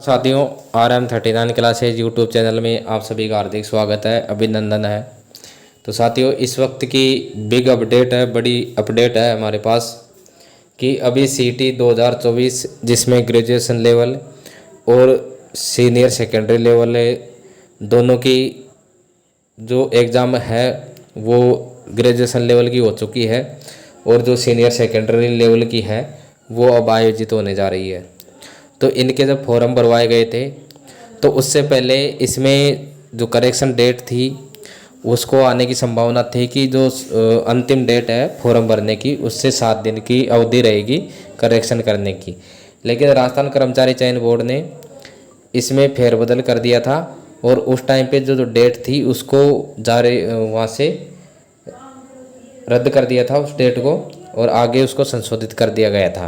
साथियों, RM39 classes YouTube channel में आप सभी का हार्दिक स्वागत है, अभिनंदन है। तो साथियों, इस वक्त की बिग अपडेट है, बड़ी अपडेट है हमारे पास कि अभी CT 2024 जिसमें ग्रेजुएशन लेवल और सीनियर सेकेंडरी लेवल दोनों की जो एग्ज़ाम है वो ग्रेजुएशन लेवल की हो चुकी है और जो सीनियर सेकेंडरी लेवल की है वो अब आयोजित होने जा रही है। तो इनके जब फॉर्म भरवाए गए थे तो उससे पहले इसमें जो करेक्शन डेट थी उसको आने की संभावना थी कि जो अंतिम डेट है फॉर्म भरने की उससे 7 दिन की अवधि रहेगी करेक्शन करने की। लेकिन राजस्थान कर्मचारी चयन बोर्ड ने इसमें फेरबदल कर दिया था और उस टाइम पे जो डेट थी उसको जारी वहाँ से रद्द कर दिया था उस डेट को और आगे उसको संशोधित कर दिया गया था।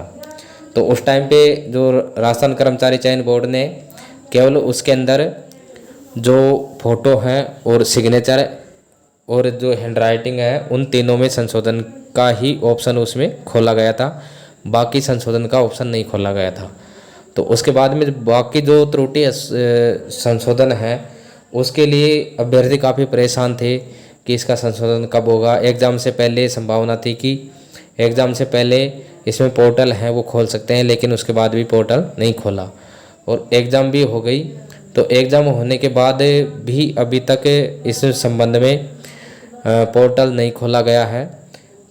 तो उस टाइम पे जो राजस्थान कर्मचारी चयन बोर्ड ने केवल उसके अंदर जो फ़ोटो हैं और सिग्नेचर और जो हैंडराइटिंग है उन तीनों में संशोधन का ही ऑप्शन उसमें खोला गया था, बाकी संशोधन का ऑप्शन नहीं खोला गया था। तो उसके बाद में बाकी जो त्रुटि संशोधन है उसके लिए अभ्यर्थी काफ़ी परेशान थे कि इसका संशोधन कब होगा। एग्ज़ाम से पहले संभावना थी कि एग्ज़ाम से पहले इसमें पोर्टल है वो खोल सकते हैं, लेकिन उसके बाद भी पोर्टल नहीं खोला और एग्ज़ाम भी हो गई। तो एग्ज़ाम होने के बाद भी अभी तक इस संबंध में पोर्टल नहीं खोला गया है।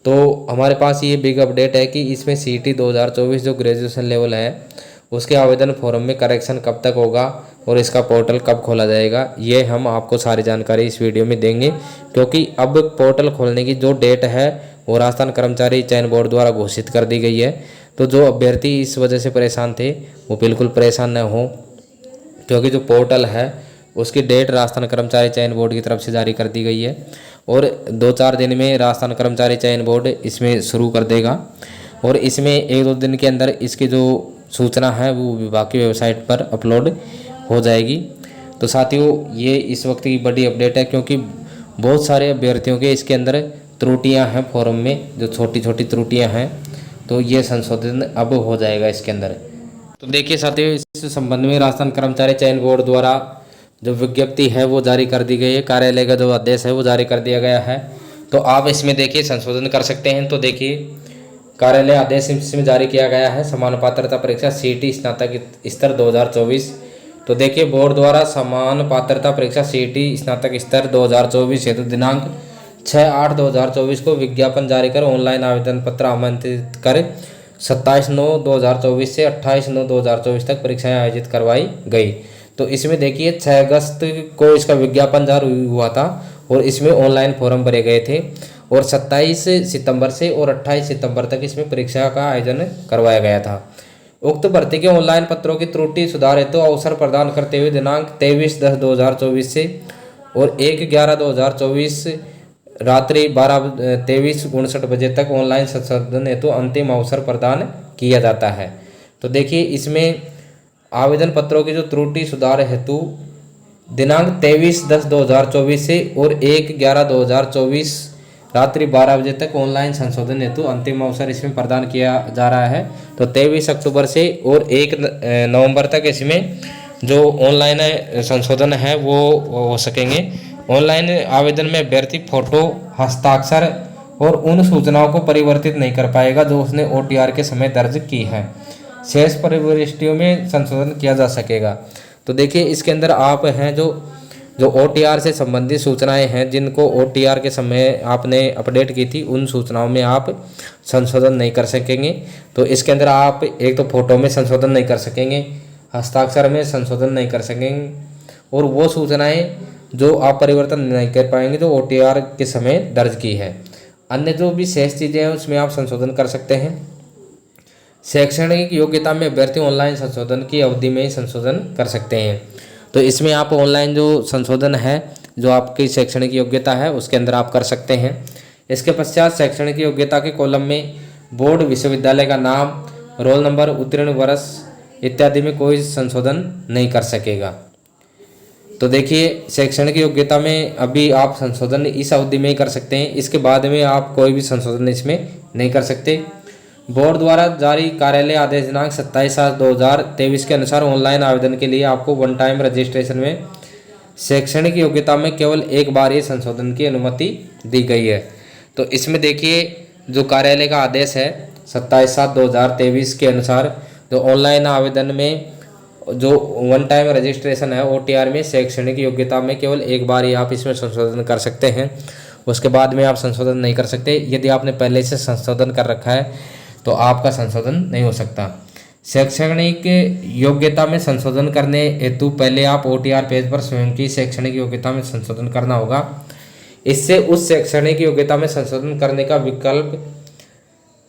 तो हमारे पास ये बिग अपडेट है कि इसमें CT 2024 जो ग्रेजुएशन लेवल है उसके आवेदन फॉर्म में करेक्शन कब तक होगा और इसका पोर्टल कब खोला जाएगा, ये हम आपको सारी जानकारी इस वीडियो में देंगे। क्योंकि अब पोर्टल खोलने की जो डेट है वो राजस्थान कर्मचारी चयन बोर्ड द्वारा घोषित कर दी गई है। तो जो अभ्यर्थी इस वजह से परेशान थे वो बिल्कुल परेशान न हो, क्योंकि जो पोर्टल है उसकी डेट राजस्थान कर्मचारी चयन बोर्ड की तरफ से जारी कर दी गई है और 2-4 दिन में राजस्थान कर्मचारी चयन बोर्ड इसमें शुरू कर देगा और इसमें 1-2 दिन के अंदर इसकी जो सूचना है वो विभाग की वेबसाइट पर अपलोड हो जाएगी। तो साथियों, ये इस वक्त की बड़ी अपडेट है क्योंकि बहुत सारे अभ्यर्थियों के इसके अंदर त्रुटियां हैं फॉर्म में, जो छोटी छोटी त्रुटियां हैं, तो ये संशोधन अब हो जाएगा इसके अंदर। तो देखिए साथियों, इस संबंध में राजस्थान कर्मचारी चयन बोर्ड द्वारा जो विज्ञप्ति है वो जारी कर दी गई है, कार्यालय का जो आदेश है वो जारी कर दिया गया है। तो आप इसमें देखिए संशोधन कर सकते हैं। तो देखिए, कार्यालय आदेश इसमें जारी किया गया है, समान पात्रता परीक्षा CT स्नातक स्तर 2024। तो देखिए, बोर्ड द्वारा समान पात्रता परीक्षा CT स्नातक स्तर 2024 हेतु दिनांक 6/8/2024 को विज्ञापन जारी कर ऑनलाइन आवेदन पत्र आमंत्रित कर 27/9/2024 से 28/9/2024 तक परीक्षाएं आयोजित करवाई गई। तो इसमें देखिए 6 अगस्त को इसका विज्ञापन जारी हुआ था और इसमें ऑनलाइन फॉर्म भरे गए थे और 27 सितंबर से और 28 सितंबर तक इसमें परीक्षा का आयोजन करवाया गया था। उक्त भर्ती के ऑनलाइन पत्रों की त्रुटि सुधार हेतु अवसर प्रदान करते हुए दिनांक 23/10/2024 से और 1/11/2024 रात्रि 23:59 बजे तक ऑनलाइन संशोधन हेतु अंतिम अवसर प्रदान किया जाता है। तो देखिए, इसमें आवेदन पत्रों की जो त्रुटि सुधार हेतु दिनांक 23/10/2024 से और 1/11/2024 रात्रि 12 बजे तक ऑनलाइन संशोधन हेतु अंतिम अवसर इसमें प्रदान किया जा रहा है। तो 23 अक्टूबर से और 1 नवंबर तक इसमें जो ऑनलाइन संशोधन है वो हो सकेंगे। ऑनलाइन आवेदन में अभ्यर्थी फोटो, हस्ताक्षर और उन सूचनाओं को परिवर्तित नहीं कर पाएगा जो उसने OTR के समय दर्ज की है। शेष प्रविष्टियों में संशोधन किया जा सकेगा। तो देखिए, इसके अंदर आप हैं जो OTR से संबंधित सूचनाएं हैं, जिनको OTR के समय आपने अपडेट की थी, उन सूचनाओं में आप संशोधन नहीं कर सकेंगे। तो इसके अंदर आप एक तो फोटो में संशोधन नहीं कर सकेंगे, हस्ताक्षर में संशोधन नहीं कर सकेंगे और वो सूचनाएं जो आप परिवर्तन नहीं कर पाएंगे जो OTR के समय दर्ज की है। अन्य जो भी शेष चीज़ें हैं उसमें आप संशोधन कर सकते हैं। शैक्षणिक योग्यता में अभ्यर्थी ऑनलाइन संशोधन की अवधि में ही संशोधन कर सकते हैं। तो इसमें आप ऑनलाइन जो संशोधन है, जो आपकी शैक्षणिक योग्यता है उसके अंदर आप कर सकते हैं। इसके पश्चात शैक्षणिक योग्यता के कॉलम में बोर्ड, विश्वविद्यालय का नाम, रोल नंबर, उत्तीर्ण वर्ष इत्यादि में कोई संशोधन नहीं कर सकेगा। तो देखिए, शैक्षणिक योग्यता में अभी आप संशोधन इस अवधि में ही कर सकते हैं, इसके बाद में आप कोई भी संशोधन इसमें नहीं कर सकते। बोर्ड द्वारा जारी कार्यालय आदेश दिनांक 27/7/2023 के अनुसार ऑनलाइन आवेदन के लिए आपको वन टाइम रजिस्ट्रेशन में शैक्षणिक योग्यता में केवल एक बार ये संशोधन की अनुमति दी गई है। तो इसमें देखिए जो कार्यालय का आदेश है 27/7/2023 के अनुसार जो ऑनलाइन आवेदन में जो वन टाइम रजिस्ट्रेशन है OTR में शैक्षणिक योग्यता में केवल एक बार ही आप इसमें संशोधन कर सकते हैं, उसके बाद में आप संशोधन नहीं कर सकते। यदि आपने पहले से संशोधन कर रखा है तो आपका संशोधन नहीं हो सकता। शैक्षणिक योग्यता में संशोधन करने हेतु पहले आप OTR पेज पर स्वयं की शैक्षणिक योग्यता में संशोधन करना होगा। इससे उस शैक्षणिक योग्यता में संशोधन करने का विकल्प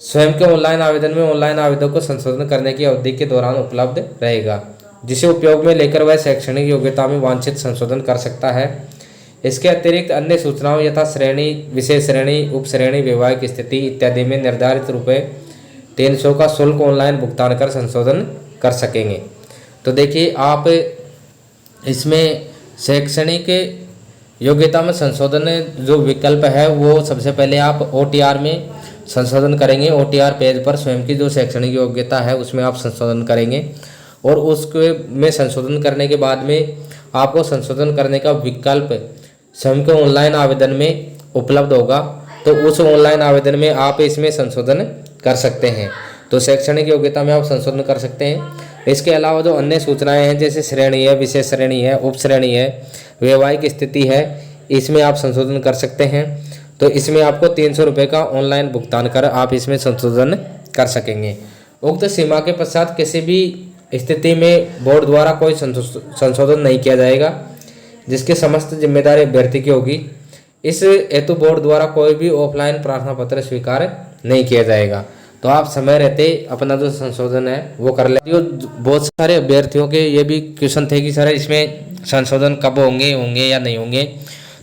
स्वयं के ऑनलाइन आवेदन में ऑनलाइन आवेदन को संशोधन करने की अवधि के दौरान उपलब्ध रहेगा, जिसे उपयोग में लेकर वह शैक्षणिक योग्यता में वांछित संशोधन कर सकता है। इसके अतिरिक्त अन्य सूचनाओं यथा श्रेणी, विशेष श्रेणी, उप श्रेणी, वैवाहिक स्थिति इत्यादि में निर्धारित ₹300 का शुल्क ऑनलाइन भुगतान कर संशोधन कर सकेंगे। तो देखिए आप इसमें शैक्षणिक योग्यता में संशोधन जो विकल्प है वो सबसे पहले आप OTR में संशोधन करेंगे। OTR पेज पर स्वयं की जो शैक्षणिक योग्यता है उसमें आप संशोधन करेंगे और उसके में संशोधन करने के बाद में आपको संशोधन करने का विकल्प स्वयं के ऑनलाइन आवेदन में उपलब्ध होगा। तो उस ऑनलाइन आवेदन में आप इसमें संशोधन कर सकते हैं। तो शैक्षणिक योग्यता में आप संशोधन कर सकते हैं। इसके अलावा जो अन्य सूचनाएं हैं जैसे श्रेणी है, विशेष श्रेणी है, उप श्रेणी है, वैवाहिक स्थिति है, इसमें आप संशोधन कर सकते हैं। तो इसमें आपको ₹300 का ऑनलाइन भुगतान कर आप इसमें संशोधन कर सकेंगे। उक्त सीमा के पश्चात किसी भी स्थिति में बोर्ड द्वारा कोई संशोधन नहीं किया जाएगा, जिसकी समस्त जिम्मेदारी अभ्यर्थी की होगी। इस हेतु बोर्ड द्वारा कोई भी ऑफलाइन प्रार्थना पत्र स्वीकार नहीं किया जाएगा। तो आप समय रहते अपना जो संशोधन है वो कर लें। बहुत सारे अभ्यर्थियों के ये भी क्वेश्चन थे कि सर इसमें संशोधन कब होंगे या नहीं होंगे।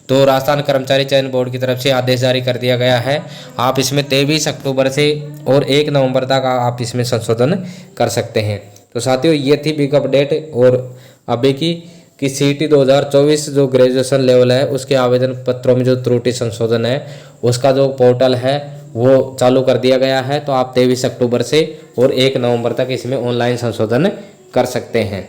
तो राजस्थान कर्मचारी चयन बोर्ड की तरफ से आदेश जारी कर दिया गया है। आप इसमें 23 अक्टूबर से और 1 नवंबर तक आप इसमें संशोधन कर सकते हैं। तो साथियों ये थी बिग अपडेट और अभी की कि CET 2024 जो ग्रेजुएशन लेवल है उसके आवेदन पत्रों में जो त्रुटि संशोधन है उसका जो पोर्टल है वो चालू कर दिया गया है। तो आप 23 अक्टूबर से और 1 नवंबर तक इसमें ऑनलाइन संशोधन कर सकते हैं।